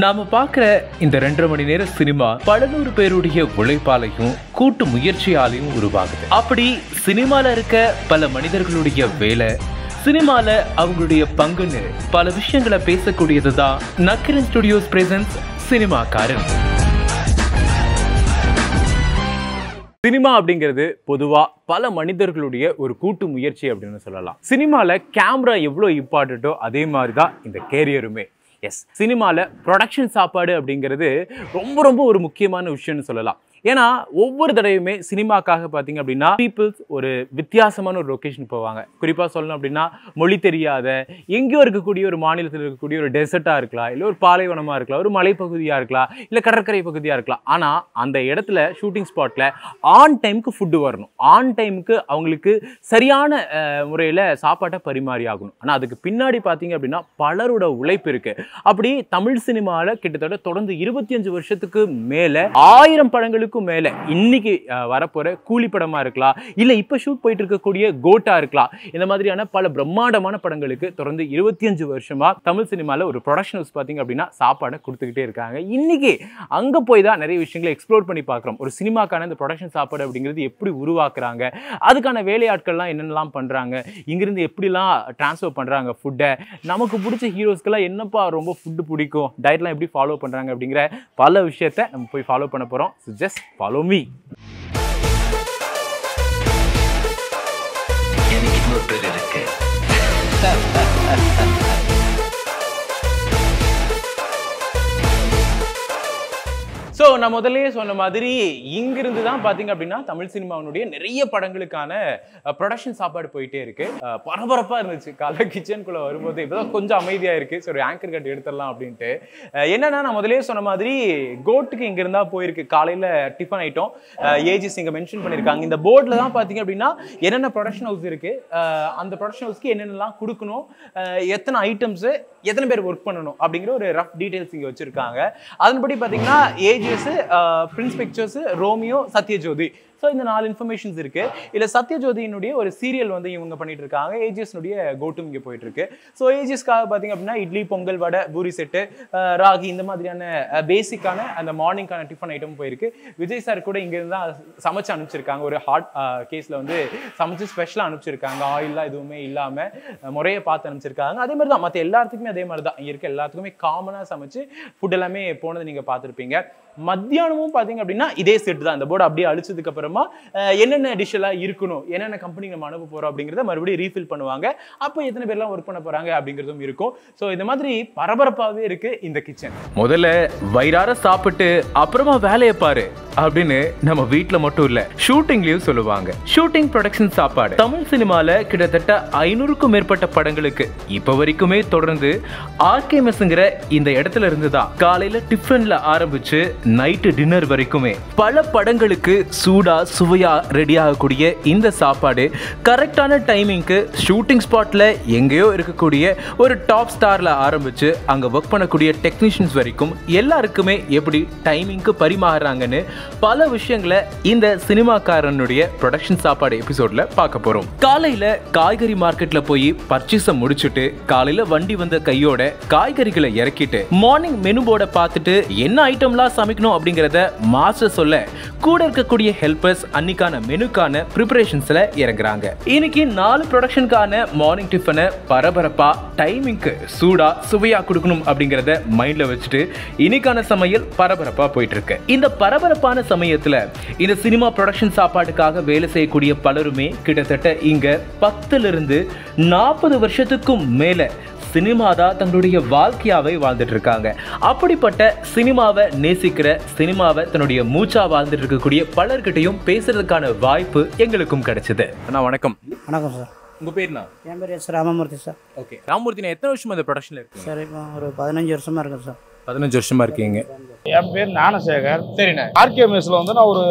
நாம பார்க்குற இந்த 2.5 மணி நேர சினிமா பல நூறு பேருடைய உழைப்பாலையும் கூட்டு முயற்சியாலையும் உருவாகுது. அப்படி சினிமால இருக்க பல மனிதர்களுடைய வேலை, சினிமால அவங்களுடைய பங்குன்னு பல விஷயங்களை பேசக்கூடியதுதான் நக்கீரன் ஸ்டுடியோஸ் பிரசன்ஸ் சினிமாக்காரன். சினிமா அப்படிங்கிறது பொதுவா பல மனிதர்களுடைய ஒரு கூட்டு முயற்சி அப்படின்னு சொல்லலாம். சினிமால கேமரா எவ்வளவு இம்பார்ட்டன்ட்டோ அதே மாதிரிதான் இந்த கேரியருமே. எஸ், சினிமால ப்ரொடக்ஷன் சாப்பாடு அப்படிங்கிறது ரொம்ப ரொம்ப ஒரு முக்கியமான விஷயம்னு சொல்லலாம். ஏன்னா ஒவ்வொரு தடவையுமே சினிமாக்காக பார்த்தீங்க அப்படின்னா பீப்புள்ஸ் ஒரு வித்தியாசமான ஒரு லொக்கேஷன் போவாங்க. குறிப்பாக சொல்லணும் அப்படின்னா மொழி தெரியாத எங்கேயோ இருக்கக்கூடிய ஒரு மாநிலத்தில் இருக்கக்கூடிய ஒரு டெசர்ட்டாக இருக்கலாம், இல்லை ஒரு பாலைவனமாக இருக்கலாம், ஒரு மலைப்பகுதியாக இருக்கலாம், இல்லை கடற்கரை பகுதியாக இருக்கலாம். ஆனால் அந்த இடத்துல ஷூட்டிங் ஸ்பாட்டில் ஆன் டைமுக்கு ஃபுட்டு வரணும், ஆன் டைமுக்கு அவங்களுக்கு சரியான முறையில் சாப்பாட்டை பரிமாறி ஆகணும். ஆனால் அதுக்கு பின்னாடி பார்த்தீங்க அப்படின்னா பலரோட உழைப்பு இருக்குது. அப்படி தமிழ் சினிமாவில் கிட்டத்தட்ட தொடர்ந்து 25 வருஷத்துக்கு மேலே 1000 படங்களுக்கு மேல இன்னைக்கு வரப்போற கூலி படமா இருக்கலாம், இல்ல இப்ப ஷூட் போயிட்டு இருக்கக்கூடிய கோட்டா இருக்கலாம். இந்த மாதிரியான பல பிரம்மாண்டமான படங்களுக்கு தொடர்ந்து 25 வருஷமா தமிழ் சினிமால ஒரு ப்ரொடக்ஷன் ஹவுஸ் பாத்தீங்க அப்படின்னா சாப்பாடை கொடுத்துக்கிட்டே இருக்காங்க. இன்னைக்கு அங்க போய் தான் நிறைய விஷயங்களை எக்ஸ்ப்ளோர் பண்ணி பார்க்கிறோம். ஒரு சினிமாக்கான இந்த ப்ரொடக்ஷன் சாப்பாடு அப்படிங்கிறது எப்படி உருவாக்குறாங்க, அதுக்கான வேலையாட்கள்லாம் என்னென்னலாம் பண்றாங்க, இங்கிருந்து எப்படிலாம் டிரான்ஸ்ஃபர் பண்றாங்க ஃபுட்டை, நமக்கு பிடிச்ச ஹீரோஸ்க்கெல்லாம் என்னப்பா ரொம்ப ஃபுட்டு பிடிக்கும், டயட்லாம் எப்படி ஃபாலோ பண்றாங்க அப்படிங்கிற பல விஷயத்தை நம்ம போய் ஃபாலோ பண்ண போறோம். Just follow me. எனக்கு இன்னொரு பேர் இருக்கு. ஸோ நான் முதல்லையே சொன்ன மாதிரி இங்கிருந்து தான் பார்த்தீங்க அப்படின்னா தமிழ் சினிமாவினுடைய நிறைய படங்களுக்கான ப்ரொடக்ஷன் சாப்பாடு போயிட்டே இருக்கு. பரபரப்பாக இருந்துச்சு காலை கிச்சனுக்குள்ளே வரும்போது. இப்போதான் கொஞ்சம் அமைதியாக இருக்குது. ஸோ ஒரு ஆங்கர் கட் எடுத்துடலாம் அப்படின்ட்டு. என்னன்னா நான் முதலே சொன்ன மாதிரி கோட்டுக்கு இங்கிருந்தா போயிருக்கு. காலையில் டிஃபன் ஐட்டம் ஏஜிஸ் இங்கே மென்ஷன் பண்ணியிருக்காங்க. இந்த போர்டில் தான் பார்த்தீங்க அப்படின்னா என்னென்ன ப்ரொடக்ஷன் ஹவுஸ் இருக்குது, அந்த ப்ரொடக்ஷன் ஹவுஸ்க்கு என்னென்னலாம் கொடுக்கணும், எத்தனை ஐட்டம்ஸு, எத்தனை பேர் ஒர்க் பண்ணணும் அப்படிங்கிற ஒரு ரஃப் டீட்டெயில்ஸ் இங்கே வச்சுருக்காங்க. அதன்படி பார்த்தீங்கன்னா Prince Pictures, Romeo, Sathyajyothi, so இந்த 4 இன்ஃபர்மேஷன்ஸ் இருக்கு. இல்லை சத்யஜோதியினுடைய ஒரு சீரியல் வந்து இவங்க பண்ணிட்டு இருக்காங்க. ஏஜிஎஸ்னுடைய கோட்டும் இங்கே போயிட்டு இருக்கு. ஸோ ஏஜிஎஸ்க்காக பார்த்தீங்க அப்படின்னா இட்லி, பொங்கல், வடை, பூரி செட்டு, ராகி, இந்த மாதிரியான பேசிக்கான அந்த மார்னிங்கான டிஃபன் ஐட்டம் போயிருக்கு. விஜய் சார் கூட இங்கேருந்து தான் சமைச்சு அனுப்பிச்சிருக்காங்க. ஒரு ஹாட் கேஸில் வந்து சமைச்சு ஸ்பெஷலாக அனுப்பிச்சிருக்காங்க. ஆயிலாம் எதுவுமே இல்லாமல் முறையை பார்த்து அனுப்பிச்சிருக்காங்க. அதே மாதிரி தான் மற்ற எல்லாத்துக்குமே அதே மாதிரி தான் இங்கே இருக்க எல்லாத்துக்குமே காமனாக சமைச்சு ஃபுட் எல்லாமே போனது நீங்கள் பார்த்துருப்பீங்க. மத்தியானமும் பார்த்தீங்க அப்படின்னா இதே செட் தான். இந்த போர்டு அப்படியே அழிச்சதுக்கு அப்புறமா என்னென்ன டிஷ் எல்லாம் இருக்கணும், என்னென்ன கம்பெனி நம்ம அனுப்ப போறோம் அப்படிங்கிறத மறுபடியும் ரீஃபில் பண்ணுவாங்க. அப்போ எத்தனை பேர்லாம் ஒர்க் பண்ண போறாங்க அப்படிங்கிறதும் இருக்கும். ஸோ இந்த மாதிரி பரபரப்பாகவே இருக்கு இந்த கிச்சன். முதல்ல வயிறார சாப்பிட்டு அப்புறமா வேலையை பாரு அப்படின்னு நம்ம வீட்டில் மட்டும் இல்ல ஷூட்டிங்லயும் சொல்லுவாங்க. ஷூட்டிங் ப்ரொடக்ஷன் சாப்பாடு தமிழ் சினிமால கிட்டத்தட்ட 500க்கும் மேற்பட்ட படங்களுக்கு இப்ப வரைக்குமே தொடர்ந்து ஆர்கேஎம்எஸ்ங்கிற இந்த இடத்துல இருந்துதான் காலையில டிஃபன்ல ஆரம்பிச்சு நைட்டு டின்னர் வரைக்குமே பல படங்களுக்கு சூடா சுவையா ரெடி ஆகக்கூடிய இந்த சாப்பாடு கரெக்டான டைமிங்க்கு ஷூட்டிங் ஸ்பாட்ல எங்கேயோ இருக்கக்கூடிய ஒரு டாப் ஸ்டார்ல ஆரம்பிச்சு அங்க ஒர்க் பண்ணக்கூடிய டெக்னீஷியன்ஸ் வரைக்கும் எல்லாருக்குமே எப்படி டைமிங்க்கு பரிமாறுறாங்கன்னு பல விஷயங்களை இந்த சினிமாக்காரனுடைய ப்ரொடக்ஷன் சாப்பாடு எபிசோட்ல பார்க்க போறோம். காலையில காய்கறி மார்க்கெட்ல போய் பர்ச்சேஸை முடிச்சுட்டு காலையில வண்டி வந்த கையோட காய்கறிகளை இறக்கிட்டு மார்னிங் மெனு போர்டை பார்த்துட்டு என்ன ஐட்டம்லாம் சமைக்கணும் அப்படிங்கறத மாஸ்டர் சொல்ல கூட இருக்கக்கூடிய ஹெல்பர்ஸ் அன்னைக்கான மெனுக்கான ப்ரிப்பரேஷன்ஸ்ல இறங்குறாங்க. இன்னைக்கு 4 ப்ரொடக்ஷனுக்கான மார்னிங் டிஃபனை பரபரப்பா டைமிங்க்கு சூடா சுவையா கொடுக்கணும் அப்படிங்கறத மைண்ட்ல வச்சுட்டு இன்னைக்கான சமையல் பரபரப்பா போயிட்டு இருக்கு. இந்த பரபரப்பான சமயத்துல இந்த சினிமா ப்ரொடக்ஷன் சாப்பாட்டுக்காக வேலை செய்யக்கூடிய பலருமே கிட்டத்தட்ட இங்க 10ல இருந்து 40 வருஷத்துக்கும் மேல சினிமா தான் தங்களுடைய வாழ்க்கையாவை வாழ்ந்துட்டு இருக்காங்க. அப்படிப்பட்ட சினிமாவை நேசிக்கிற, சினிமாவை தன்னுடைய மூச்சா வாழ்ந்துட்டு இருக்கக்கூடிய பலர்கிட்டையும் பேசுறதுக்கான வாய்ப்பு எங்களுக்கும் கிடைச்சது. அண்ணா வணக்கம். வணக்கம் சார். உங்க பேர்னா? என் பேர் S Ramamoorthy sir. Okay, Ramamoorthy எத்தனை வருஷமா இந்த ப்ரொடக்ஷன்ல இருக்கு? சார் இப்போ ஒரு 15 வருஷமா இருக்கேன் சார். 15 வருஷமா இருக்கீங்க. என் பேர் ஞானசேகர். சரிண்ணே. ஆர்கேஎம்எஸ்ல வந்து நான் ஒரு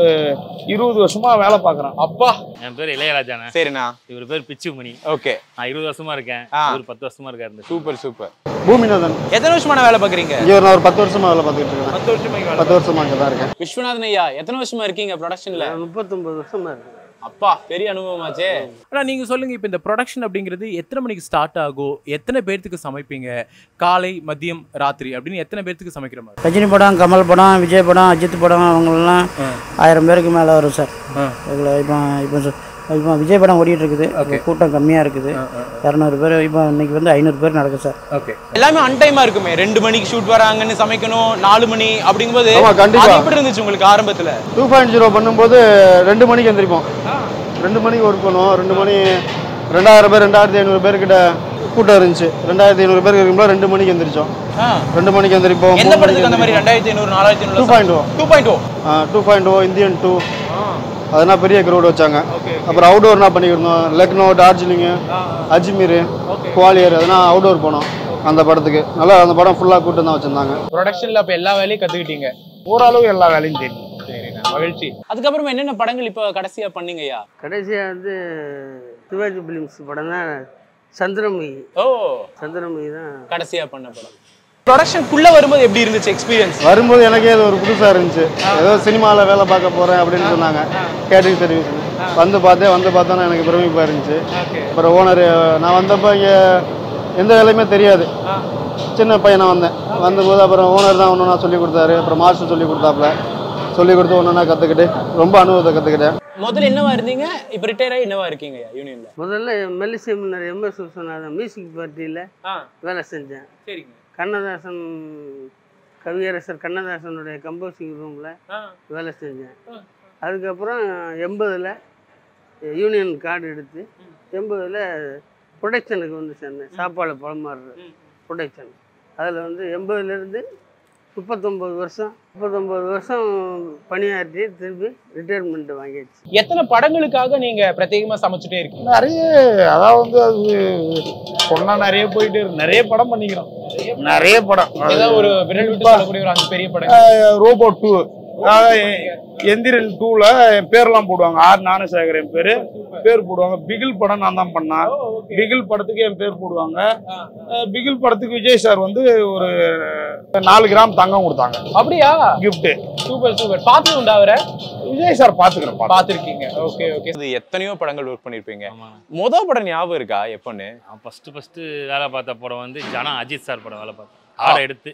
20 வருஷமா வேலை பார்க்குறேன். அப்பா, என் பேர் இளையராஜாண்ணே. சரிண்ணா. இவர் பேர் பிச்சுமணி. ஓகே, நான் 20 வருஷமா இருக்கேன். இவர் 10 வருஷமா இருக்காரு. Super super. பூமிநாதன். எத்தனை வருஷமா வேலை பார்க்குறீங்க? இங்க நான் ஒரு 10 வருஷமா வேலை பார்த்துட்டு இருக்கேன். 10 வருஷமா 10 வருஷமா இங்க தான் இருக்கேன். விஸ்வநாதன் ஐயா, எத்தனை வருஷமா இருக்கீங்க ப்ரொடக்ஷன்ல? 39 வருஷமா இருக்கு. அப்பா பெரிய அனுபவமாச்சே. ஆனா நீங்க சொல்லுங்க, இப்ப இந்த ப்ரொடக்ஷன் அப்படிங்கிறது எத்தனை மணிக்கு ஸ்டார்ட் ஆகும், எத்தனை பேர்த்துக்கு சமைப்பீங்க, காலை மதியம் ராத்திரி அப்படின்னு எத்தனை பேர்த்துக்கு சமைக்கிற மாதிரி? ரஜினி படம், கமல் படம், விஜய் படம், அஜித் படம் அவங்களெல்லாம் 1000 பேருக்கு மேலே வரும் சார். இப்போ விஜய் படம் ஓடிட்டு இருக்குது, கூட்டம் கம்மியாக இருக்குது, 200 பேர். இப்போ இன்னைக்கு வந்து 500 பேர் நடக்கும் சார். ஓகே, எல்லாமே அன்டைமா இருக்குமே. 2 மணிக்கு ஷூட் வராங்கன்னு சமைக்கணும், 4 மணி அப்படிங்கும்போது கண்டிப்பா எப்படி இருந்துச்சு உங்களுக்கு ஆரம்பத்துல? 2.0 பண்ணும்போது 2 மணிக்கு எந்திரிப்போம். 2 மணிக்கு ஒர்க் பண்ணுவோம். 2 மணி 2000 பேர் 2500 பேர்கிட்ட கூட்டம் இருந்துச்சு. 2500 பேருக்கு இருக்கும்போது 2 மணிக்கு எந்திரிச்சோம். 2 மணிக்கு எந்திரிப்போம். எந்த படத்துக்கு அந்த மாதிரி 2500 4500? 2.0 2.0 இந்தியன் 2 அதெல்லாம் பெரிய க்ரௌட் வச்சாங்க. அப்புறம் அவுடோர்னா பண்ணிக்கிருந்தோம். லக்னோ, டார்ஜிலிங்கு, அஜ்மீர், குவாலியர் அதெல்லாம் அவுடோர் போனோம் அந்த படத்துக்கு. நல்லா அந்த படம் ஃபுல்லாக கூட்டம் தான் வச்சுருந்தாங்க. ப்ரொடக்ஷனில் அப்போ எல்லா வேலையும் கற்றுக்கிட்டீங்க? ஓரளவு எல்லா வேலையும் தெரியும். சரிண்ணா, மகிழ்ச்சி. அதுக்கப்புறமா என்னென்ன படங்கள் இப்போ கடைசியாக பண்ணீங்கய்யா? கடைசியாக வந்து சிவாஜி பிலிம்ஸ் படம் தான் சந்திரமுகி. சந்திரமுகி தான் கடைசியாக பண்ண படம். ப்ரொடக்ஷனுக்குள்ளே வரும்போது எப்படி இருந்துச்சு எக்ஸ்பீரியன்ஸ்? வரும்போது எனக்கே அது ஒரு புதுசாக இருந்துச்சு. ஏதோ சினிமாவில் வேலை பார்க்க போகிறேன் அப்படின்னு சொன்னாங்க. கேட்டரிங் சர்வீஸ் வந்து பார்த்தோன்னா எனக்கு பிரமிப்பாக இருந்துச்சு. அப்புறம் ஓனர் நான் வந்தப்போ இங்கே எந்த வேலையுமே தெரியாது, சின்ன பையனை வந்தபோது அப்புறம் ஓனர் தான் ஒன்று சொல்லிக் கொடுத்தாரு. அப்புறம் மாஸ்டர் சொல்லி கொடுத்தாப்புல, சொல்லி கொடுத்து ஒன்றா கற்றுக்கிட்டு ரொம்ப அனுபவத்தை கற்றுக்கிட்டேன். முதல்ல என்னவா இருந்தீங்க, இப்போ ரிட்டையர் ஆகி என்னவா இருக்கீங்க யூனியனில்? முதல்ல மெல்லிசை முன்னர் MS விஸ்வநாதன் மியூசிக் பார்ட்டியில் வேலை செஞ்சேன். சரிங்க. கண்ணதாசன், கவியரசர் கண்ணதாசனுடைய கம்போசிங் ரூமில் வேலை செஞ்சேன். அதுக்கப்புறம் 80ல் யூனியன் கார்டு எடுத்து 80ல் ப்ரொடக்ஷனுக்கு வந்து சேர்ந்தேன். சாப்பாடு பழமாறு ப்ரொடக்ஷன். அதில் வந்து 80லேருந்து 39 வருஷம் பணியாற்றி திருப்பி ரிட்டையர்மெண்ட் வாங்கிடுச்சு. எத்தனை படங்களுக்காக நீங்க பிரத்யேகமா சமைச்சுட்டே இருக்கீங்க? நிறைய, அதாவது அது பொண்ணா நிறைய போயிட்டு நிறைய படம் பண்ணிக்கிறோம். நிறைய படம், ஏதாவது ஒரு விரல் விட்டு சொல்லக்கூடிய ஒரு 5 பெரிய படம். ரோபோ 2, எந்திரன் 2ல என் பேர்லாம் போடுவாங்க. ஞானசேகர் என் பேர் போடுவாங்க. பிகில் படம் நான் தான் பண்ணேன். பிகில் படத்துக்கு என் பேர் போடுவாங்க. பிகில் படத்துக்கு விஜய் சார் வந்து ஒரு 4 கிராம் தங்கம் கொடுத்தாங்க. அப்படியா? கிஃப்ட். Super super. பாத்து உண்டா அவரை? விஜய் சார் பாத்துருக்கீங்க? Okay okay. இது எத்தனையோ படங்கள் ஒர்க் பண்ணிருப்பீங்க. முதல் படம் ஞாபகம் இருக்கா எப்பன்னு? ஃபர்ஸ்ட் வேலை பார்த்த படம் வந்து ஜனா அஜித் சார் படம் வேலை பார்த்தேன். ஆடை எடுத்து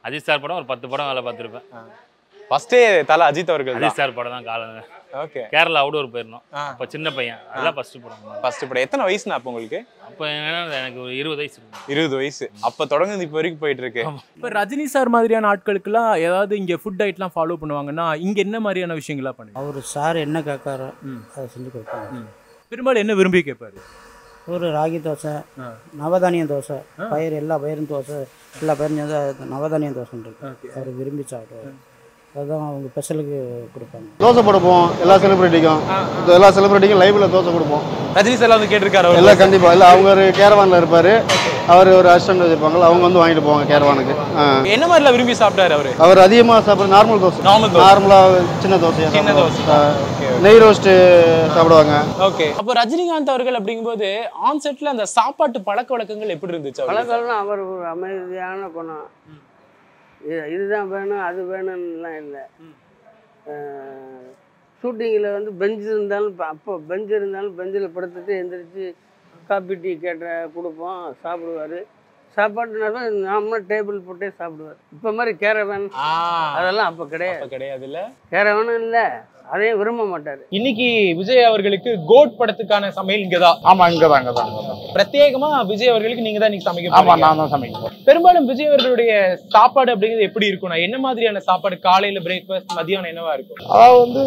அஜித் சார் படம் ஒரு 10 படம் வேலை பார்த்துருப்பேன். ஃபர்ஸ்டே தல அஜித் அவர்கள். அஜித் சார் படம் தான் காலம். ஓகே. கேரளா அவுடோர் போயிருந்தோம். அப்போ சின்ன பையன், அதெல்லாம் ஃபர்ஸ்ட் படம். எத்தனை வயசுனா அப்போ உங்களுக்கு? அப்போ எனக்கு ஒரு 20 வயசு. 20 வயசு. அப்போ தொடங்குது இப்போ வரைக்கும் போயிட்டு இருக்கு. இப்போ ரஜினி சார் மாதிரியான ஆட்களுக்குலாம் ஏதாவது இங்கே ஃபுட் டயட்லாம் ஃபாலோ பண்ணுவாங்கன்னா இங்கே என்ன மாதிரியான விஷயங்கள்லாம் பண்ணுங்க? அவர் சார் என்ன கேட்காரோ அதை செஞ்சு கொடுப்பாங்க. பெரும்பாலும் என்ன விரும்பி கேட்பாரு? ஒரு ராகி தோசை, நவதானியம் தோசை, எல்லா பயிரும் தோசை, எல்லா பயிரும் நவதானியம் தோசைன்றது அவர் விரும்பி சாப்பிடுவார். அதுதான் அவங்க ஸ்பெஷலுக்கு கொடுப்பாங்க. தோசை போடுவோம் எல்லா செலிபிரிட்டிக்கும் லைவ்ல தோசை கொடுப்போம். ரஜினி சார் வந்து கேட்டிருக்காரு எல்லாம் கண்டிப்பா. இல்லை அவங்க ஒரு கேரவான்ல இருப்பாரு, அவர் ஒரு அசிஸ்டன்ட் வச்சிருப்பாங்க, அவங்க வந்து வாங்கிட்டு போவாங்க கேரவானுக்கு. என்ன மாதிரிலாம் விரும்பி சாப்பிட்டாரு அவர் அதிகமாக சாப்பிட்ற நார்மல் தோசை, நார்மலா சின்ன தோசை, நெய் ரோஸ்ட் சாப்பிடுவாங்க. ஓகே. அப்போ ரஜினிகாந்த் அவர்கள் அப்படிங்கும்போது ஆன் செட்ல அந்த சாப்பாட்டு பழக்க வழக்கங்கள் எப்படி இருந்துச்சு? பழக்கம்லாம் அவர் ஒரு அமைதியான குணம். இதுதான் வேணும் அது வேணும்லாம் இல்லை. ஷூட்டிங்கில் வந்து பெஞ்சு இருந்தாலும் அப்போ பெஞ்சு இருந்தாலும் பெஞ்சில் படுத்துட்டு எந்திரிச்சு காப்பி டீ கொடுப்போம், சாப்பிடுவார். சாப்பாட்டுனாலும் நாம டேபிள் போட்டே சாப்பிடுவார். இப்போ மாதிரி கேரவேன் அதெல்லாம் அப்போ கிடையாதுல்ல. கேரவேனும் இல்லை, அதையும் விரும்ப மாட்டாரு. இன்னைக்கு விஜய் அவர்களுக்கு கோட் படத்துக்கான சமையல் இங்கதான். ஆமா, இங்கதான். பிரத்யேகமா விஜய் அவர்களுக்கு நீங்க தான் இன்னைக்கு சமைக்க. ஆமா, நான் தான் சமைக்கிறேன். பெரும்பாலும் விஜய் அவர்களுடைய சாப்பாடு அப்படிங்கிறது எப்படி இருக்கும்னா என்ன மாதிரியான சாப்பாடு? காலையில பிரேக்ஃபாஸ்ட், மதியானம் என்னவா இருக்கும்? அதாவது வந்து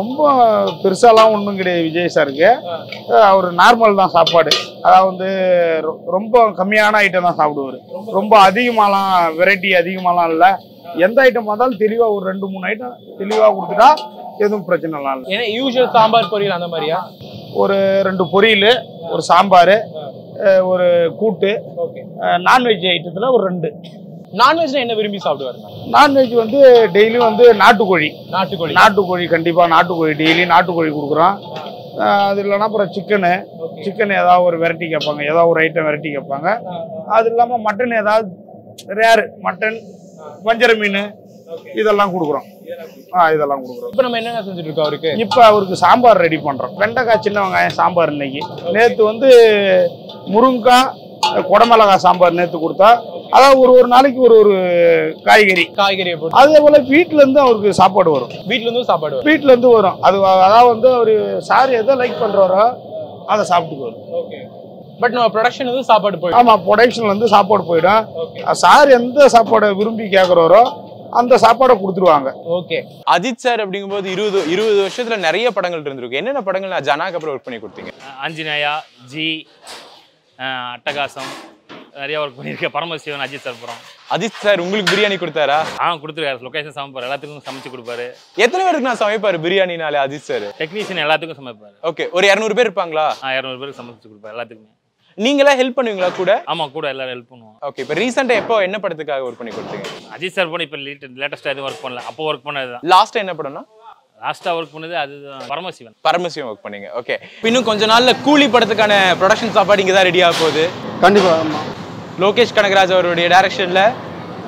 ரொம்ப பெருசாலாம் ஒன்றும் கிடையாது விஜய் சாருக்கு. அவர் நார்மல் தான் சாப்பாடு. அதாவது வந்து ரொம்ப கம்மியான ஐட்டம் தான் சாப்பிடுவாரு. ரொம்ப அதிகமாலாம் வெரைட்டி அதிகமாலாம் இல்லை. எந்த ஐட்டம் வந்தாலும் தெளிவா ஒரு 2-3 ஐட்டம் தெளிவா கொடுத்துட்டா எதுவும் பிரச்சனை இல்லை. ஏன்னா யூசுவல் சாம்பார் பொரியல் அந்த மாதிரியா? ஒரு 2 பொரியல், ஒரு சாம்பார், ஒரு கூட்டு. நான்வெஜ் ஐட்டத்துல ஒரு 2. நான்வெஜ்ல என்ன விரும்பி சாப்பிடுவாரு? நான்வெஜ் வந்து டெய்லியும் வந்து நாட்டுக்கோழி கண்டிப்பா நாட்டுக்கோழி டெய்லி நாட்டுக்கோழி கொடுக்குறோம். அது இல்லைன்னா அப்புறம் சிக்கன் ஏதாவது ஒரு வெரைட்டி கேட்பாங்க, ஏதாவது ஒரு ஐட்டம் வெரைட்டி கேட்பாங்க. அது இல்லாமல் மட்டன் ஏதாவது ரேரு, மட்டன், வஞ்சர மீன் இதெல்லாம் கொடுக்குறோம். இதெல்லாம் கொடுக்குறோம். இப்போ நம்ம என்னங்க செஞ்சுட்டு இருக்கோம் அவருக்கு? இப்போ அவருக்கு சாம்பார் ரெடி பண்ணுறோம். வெண்டைக்காய் சின்ன வெங்காயம் சாம்பார் இன்னைக்கு. நேற்று வந்து முருங்கைக்காய் குடமிளகாய் சாம்பார் நேற்று கொடுத்தா. அதாவது ஒரு நாளைக்கு ஒரு காய்கறியை போட்டு அதே போல வீட்டுல இருந்து அவருக்கு சாப்பாடு வரும். வீட்டுல இருந்து வரும். அதாவது வந்து அவரு சார் எதை லைக் பண்றாரோ அதை சாப்பிட்டுக்குவாரு. பட் நம்ம ப்ரொடக்ஷன் வந்து சாப்பாடு போயிடும். ஆமா, ப்ரொடக்ஷன்ல இருந்து சாப்பாடு போயிடும். சார் எந்த சாப்பாடை விரும்பி கேட்குறாரோ அந்த சாப்பாடை கொடுத்துருவாங்க. ஓகே. அஜித் சார் அப்படிங்கும்போது 20 வருஷத்துல நிறைய படங்கள் இருந்திருக்கு. என்னென்ன படங்கள் நான் ஜனாக்கு அப்புறம் ஒர்க் பண்ணி கொடுத்தீங்க? ஆஞ்சநேயா, ஜி, அட்டகாசம், நிறைய ஒர்க் பண்ணியிருக்கேன். பரமசிவன், அஜித் சார் படம். அஜித் சார் உங்களுக்கு பிரியாணி கொடுத்தாரா? கொடுத்துருக்காரு. லொகேஷன் சமைப்பார், எல்லாத்துக்கும் சமைச்சு கொடுப்பாரு. எத்தனை பேருக்கு நான் சமைப்பாரு பிரியாணினாலே அஜித் சார்? டெக்னீஷியன் எல்லாத்துக்கும் சமைப்பாரு. ஓகே. ஒரு 200 பேர் இருப்பாங்களா? 200 பேருக்கு சமைச்சு கொடுப்பாரு எல்லாத்துக்குமே. நீங்களா ஹெல்ப் பண்ணுவீங்களா கூட? ஆமா, கூட எல்லாரும் ஹெல்ப் பண்ணுவோம். ஓகே. இப்போ ரீசெண்டா எப்போ என்ன படத்துக்காக ஒர்க் பண்ணி கொடுத்தீங்க? அஜித் சார் படம். இப்போ லேட்டஸ்டா எதுவும் ஒர்க் பண்ணல. அப்போ ஒர்க் பண்ணதுதான். லாஸ்டா என்ன படம்னா? லாஸ்டா ஒர்க் பண்ணது அதுதான், பரமசிவன் ஒர்க் பண்ணீங்க. ஓகே. இன்னும் கொஞ்ச நாள்ல கூலி படத்துக்கான ப்ரொடக்ஷன் சாப்பாடு இங்க தான் ரெடி ஆக போகுது. கண்டிப்பா. ஆமா. லோகேஷ் கனகராஜ் அவருடைய டைரக்ஷன்ல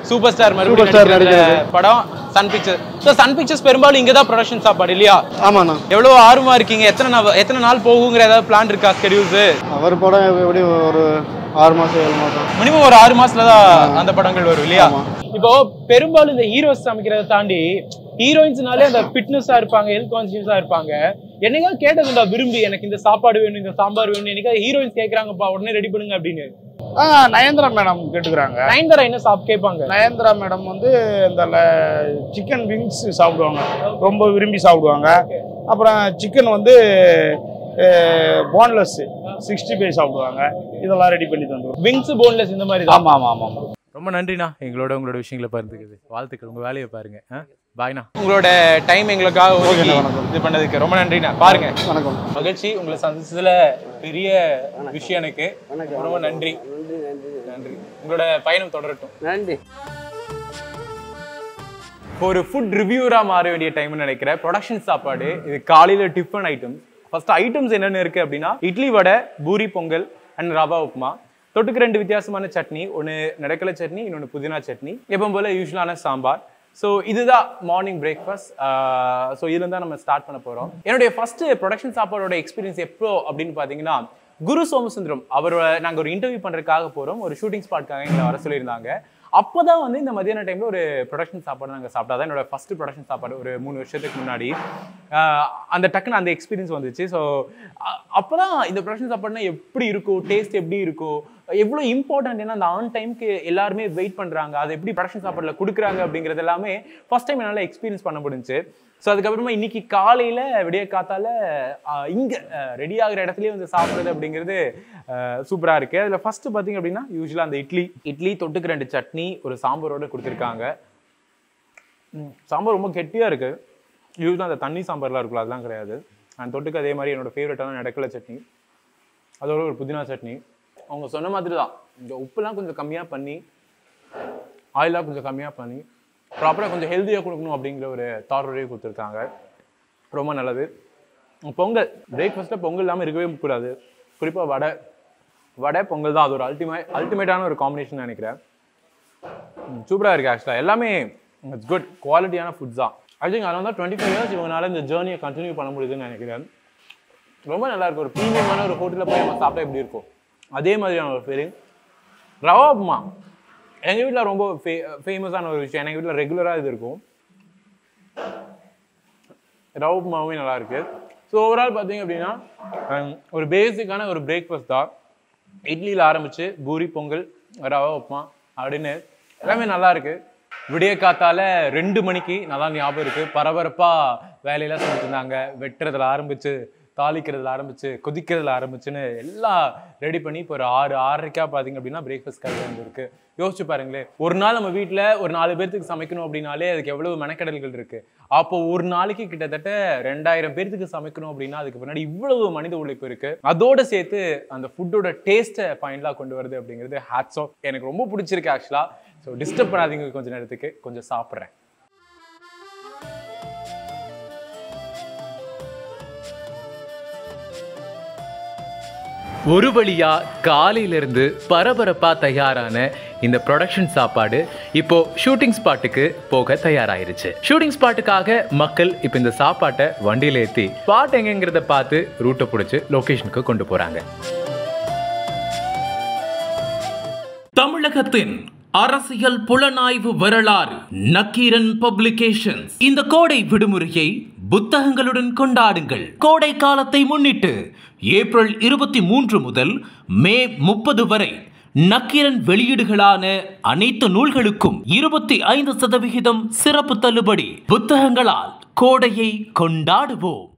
சூப்பர் ஸ்டார் நடிக்கிற படம் Sun Pictures. So Sun Pictures பெரும்பாலும் இங்க தான் ப்ரொடக்ஷன் சாப்பாடு இல்லையா? ஆமாண்ணா. எவ்வளவு ஆர்வமா இருக்கீங்க? எத்தனை நாள் போகுங்கிற ஏதாவது பிளான் இருக்கா? ஸ்கெடியூல்ஸ்? அவர் படம் எப்படி ஒரு 6 மாசம் 7 மாசம் மினிமம் ஒரு 6 மாசத்துல தான் அந்த படங்கள் வரும் இல்லையா? இப்போ பெரும்பாலும் இந்த ஹீரோஸ் சமைக்கிறத தாண்டி ஹீரோயின்ஸ்னாலே அந்த ஃபிட்னஸா இருப்பாங்க, ஹெல்த் கான்சியஸா இருப்பாங்க. என்னைக்காவது கேட்டதுண்டா விரும்பி எனக்கு இந்த சாப்பாடு வேணும், இந்த சாம்பார் வேணும், என்னைக்காவது ஹீரோயின்ஸ் கேட்கறாங்கப்பா உடனே ரெடி பண்ணுங்க அப்படின்னு? நயன்தாரா மேடம் கேட்டுக்கிறாங்க. நயன்தாரா என்ன கேட்பாங்க? நயன்தாரா மேடம் வந்து இந்த சிக்கன் விங்ஸ் சாப்பிடுவாங்க, ரொம்ப விரும்பி சாப்பிடுவாங்க. அப்புறம் சிக்கன் வந்து போன்லெஸ் 65 சாப்பிடுவாங்க. இதெல்லாம் ரெடி பண்ணி தந்துருவோம். விங்ஸ் போன்லெஸ் இந்த மாதிரி. ஆமா ஆமா ஆமா. ரொம்ப நன்றிண்ணா, உங்களோட விஷயங்களை பகிர்ந்துக்குது. வாழ்த்துக்கள். உங்க வேலையை பாருங்க. பாய்ண்ணா. உங்களோட டைம் எங்களுக்காக இது பண்ணதுக்கு ரொம்ப நன்றிண்ணா. பாருங்க. வணக்கம். மகிழ்ச்சி. உங்களை சந்திச்சதுல பெரிய விஷயம் எனக்கு. ரொம்ப நன்றி. உங்களோட பயணம் தொடரட்டும். நன்றி. ஒரு ஃபுட் ரிவ்யூரா மாற வேண்டிய டைம்னு நினைக்கிறேன். ப்ரொடக்ஷன் சாப்பாடு இது காலையில டிஃபன் ஐட்டம்ஸ். ஃபர்ஸ்ட் ஐட்டம்ஸ் என்னென்ன இருக்கு அப்படின்னா இட்லி, வடை, பூரி, பொங்கல் அண்ட் ரவா உப்புமா. தொட்டுக்கு 2 வித்தியாசமான சட்னி, ஒன்று நடக்கலை சட்னி, இன்னொன்று புதினா சட்னி. எப்பவும் போல யூஸ்வலான சாம்பார். ஸோ இதுதான் மார்னிங் பிரேக்ஃபாஸ்ட். ஸோ இதுல தான் நம்ம ஸ்டார்ட் பண்ண போகிறோம். என்னுடைய ஃபர்ஸ்ட் ப்ரொடக்ஷன் சாப்பாடோட எக்ஸ்பீரியன்ஸ் எப்போ அப்படின்னு பார்த்தீங்கன்னா குரு சோமசுந்தரம் அவரோட நாங்கள் ஒரு இன்டர்வியூ பண்ணுறதுக்காக போகிறோம். ஒரு ஷூட்டிங் ஸ்பாட்காக எங்களை வர சொல்லியிருந்தாங்க. அப்போதான் வந்து இந்த மதியான டைமில் ஒரு ப்ரொடக்ஷன் சாப்பாடு நாங்கள் சாப்பிட்டா தான் என்னோட ஃபஸ்ட்டு ப்ரொடக்ஷன் சாப்பாடு ஒரு 3 வருஷத்துக்கு முன்னாடி. அந்த டக்குன்னு அந்த எக்ஸ்பீரியன்ஸ் வந்துச்சு. ஸோ அப்போ தான் இந்த ப்ரொடக்ஷன் சாப்பாடுனா எப்படி இருக்கும், டேஸ்ட் எப்படி இருக்கும், எவ்வளோ இம்பார்ட்டன்ட், ஏன்னா அந்த ஆன் டைமுக்கு எல்லாருமே வெயிட் பண்ணுறாங்க, அது எப்படி ப்ரொடக்ஷன் சாப்பாடில் கொடுக்குறாங்க அப்படிங்கிறது எல்லாமே ஃபஸ்ட் டைம் என்னால் எக்ஸ்பீரியன்ஸ் பண்ண முடிஞ்சு. ஸோ அதுக்கப்புறமா இன்னைக்கு காலையில் விடிய காத்தால இங்கே ரெடி ஆகிற இடத்துலேயே வந்து சாப்பிட்றது அப்படிங்கிறது சூப்பராக இருக்குது. அதில் ஃபஸ்ட்டு பார்த்தீங்க அப்படின்னா யூஸ்வலாக அந்த இட்லி தொட்டுக்கு 2 சட்னி ஒரு சாம்பாரோடு கொடுத்துருக்காங்க. சாம்பார் ரொம்ப கெட்டியாக இருக்குது. யூஸ்வலாக அந்த தண்ணி சாம்பார்லாம் இருக்குல்ல, அதெல்லாம் கிடையாது. அண்ட் தொட்டுக்கு அதே மாதிரி என்னோடய ஃபேவரட்டான நடக்கலை சட்னி, அதோட ஒரு புதினா சட்னி. அவங்க சொன்ன மாதிரி தான் இந்த உப்புலாம் கொஞ்சம் கம்மியாக பண்ணி, ஆயிலாக கொஞ்சம் கம்மியாக பண்ணி, ப்ராப்பராக கொஞ்சம் ஹெல்த்தியாக கொடுக்கணும் அப்படிங்கிற ஒரு தாரோடையே கொடுத்துருக்காங்க. ரொம்ப நல்லது. பொங்கல் பிரேக்ஃபாஸ்ட்டில் பொங்கல் இல்லாமல் இருக்கவே கூடாது. குறிப்பாக வடை பொங்கல் தான் அது ஒரு அல்டிமேட்டான ஒரு காம்பினேஷன் நினைக்கிறேன். சூப்பராக இருக்குது. ஆக்சுவலாக எல்லாமே இட்ஸ் குட் குவாலிட்டியான ஃபுட்ஸ் தான். ஐ திங்க் அதனால தான் 25 இயர்ஸ் இவங்களால இந்த ஜேர்னியை கண்டினியூ பண்ண முடியுதுன்னு நினைக்கிறேன். ரொம்ப நல்லாயிருக்கும். ஒரு ப்ரீமியமான ஒரு ஹோட்டலில் போய் நம்ம சாப்பிட்டா எப்படி இருக்கும் அதே மாதிரியான ஒரு ஃபீலிங். ரவா உப்புமா எங்கள் வீட்டில் ரொம்ப ஃபேமஸான ஒரு விஷயம். எங்கள் வீட்டில் ரெகுலராக இது இருக்கும். ரவா உப்புமாவே நல்லாயிருக்கு. ஸோ ஓவரால் பார்த்தீங்க அப்படின்னா ஒரு பேசிக்கான ஒரு பிரேக்ஃபாஸ்ட் தான். இட்லியில் ஆரம்பித்து பூரி, பொங்கல், ரவா உப்புமா அப்படின்னு எல்லாமே நல்லாயிருக்கு. விடிய காத்தால 2 மணிக்கு நல்லா ஞாபகம் இருக்குது. பரபரப்பாக வேலையெல்லாம் செஞ்சுட்டு இருந்தாங்க. வெட்டுறதுல ஆரம்பித்து, தாளிக்கிறதுல ஆரம்பித்து, கொதிக்கிறதுல ஆரம்பிச்சுன்னு எல்லாம் ரெடி பண்ணி இப்போ ஒரு 6-6:30 பார்த்தீங்க அப்படின்னா பிரேக்ஃபாஸ்ட் கையில் வந்துருக்கு. யோசிச்சு பாருங்களேன், ஒரு நாள் நம்ம வீட்டில் ஒரு 4 பேர்த்துக்கு சமைக்கணும் அப்படின்னாலே அதுக்கு எவ்வளவு மெனக்கடல்கள் இருக்குது. அப்போ ஒரு நாளைக்கு கிட்டத்தட்ட 2000 பேர்த்துக்கு சமைக்கணும் அப்படின்னா அதுக்கு பின்னாடி இவ்வளவு மனித உழைப்பு இருக்குது. அதோடு சேர்த்து அந்த ஃபுட்டோட டேஸ்ட்டை ஃபைனலாக கொண்டு வருது அப்படிங்கிறது ஹேட்ஸ் ஆஃப். எனக்கு ரொம்ப பிடிச்சிருக்கு ஆக்சுவலாக. ஸோ டிஸ்டர்ப் பண்ணாதீங்க, கொஞ்சம் நேரத்துக்கு கொஞ்சம் சாப்பிட்றேன். ஒரு வழியா காலையிலிருந்து பரபரப்பா தயாரான இந்த ப்ரொடக்ஷன் சாப்பாடு இப்போ ஷூட்டிங் ஸ்பாட்டுக்கு போக தயாராயிருச்சு. ஷூட்டிங் ஸ்பாட்டுக்காக மக்கள் இப்போ இந்த சாப்பாட்டை வண்டியில் ஏற்றி ஸ்பாட் எங்கங்கிறத பார்த்து ரூட்டை பிடிச்சி லொகேஷனுக்கு கொண்டு போறாங்க. தமிழகத்தின் அரசியல் புலனாய்வு வரலாறு நக்கீரன் பப்ளிகேஷன்ஸ். இந்த கோடை விடுமுறையை புத்தகங்களுடன் கொண்டாடுங்கள். கோடை காலத்தை முன்னிட்டு ஏப்ரல் 23 முதல் மே 30 வரை நக்கீரன் வெளியீடுகளான அனைத்து நூல்களுக்கும் 25% சிறப்பு தள்ளுபடி. புத்தகங்களால் கோடையை கொண்டாடுவோம்.